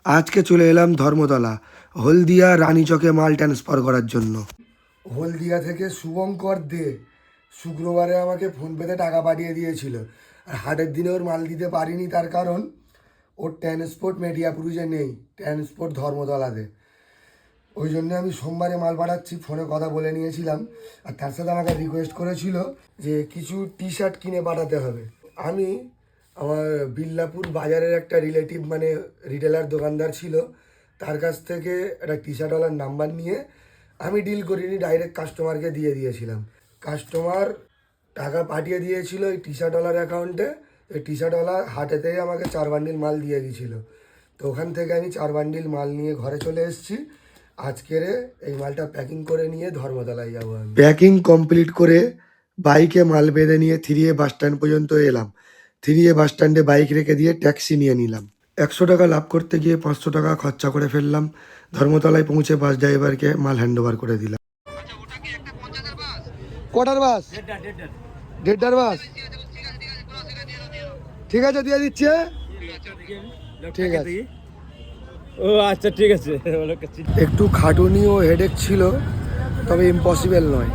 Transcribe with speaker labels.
Speaker 1: আজকে চলে এলাম ধর্মতলা, হলদিয়া রানীচকে মাল ট্রান্সফার করার জন্য। হলদিয়া থেকে শুভঙ্কর দে শুক্রবারে আমাকে ফোনপেতে টাকা পাঠিয়ে দিয়েছিল, আর হাটের দিনে ওর মাল দিতে পারিনি, তার কারণ ওর ট্রান্সপোর্ট মেডিয়াপুরুষে নেই, ট্রান্সপোর্ট ধর্মতলাতে। ওই জন্য আমি সোমবারে মাল পাঠাচ্ছি, ফোনে কথা বলে নিয়েছিলাম। আর তার সাথে আমাকে রিকোয়েস্ট করেছিল যে কিছু টি শার্ট কিনে পাঠাতে হবে। আমি আমার বিল্লাপুর বাজারের একটা রিলেটিভ মানে রিটেলার দোকানদার ছিল, তার কাছ থেকে একটা টি শার্টওয়ালার নাম্বার নিয়ে আমি ডিল করিনি, ডাইরেক্ট কাস্টমারকে দিয়ে দিয়েছিলাম। কাস্টমার টাকা পাঠিয়ে দিয়েছিল এই টি শার্টওয়ালার অ্যাকাউন্টে। এই টি শার্টওয়ালা হাটেতেই আমাকে 4 বান্ডিল মাল দিয়ে দিয়েছিল। তো ওখান থেকে আমি 4 বান্ডিল মাল নিয়ে ঘরে চলে এসেছি। আজকের এই মালটা প্যাকিং করে নিয়ে ধর্মতলায় যাবো। আমি প্যাকিং কমপ্লিট করে বাইকে মাল বেঁধে নিয়ে 3A বাস স্ট্যান্ড পর্যন্ত এলাম। 3A বাস স্ট্যান্ডে বাইক রেখে দিয়ে ট্যাক্সি নিয়ে নিলাম। 100 টাকা লাভ করতে গিয়ে 500 টাকা খরচা করে ফেললাম। ধর্মতলায় পৌঁছে বাস ড্রাইভারকে মাল হ্যান্ড ওভার করে দিলাম। কটার বাস? 1:30টার বাস। ঠিক আছে, দিয়ে দিচ্ছে। ঠিক আছে।
Speaker 2: ও আচ্ছা ঠিক আছে।
Speaker 1: একটু খাটুনি ও হেডেক ছিল, তবে ইম্পসিবল নয়।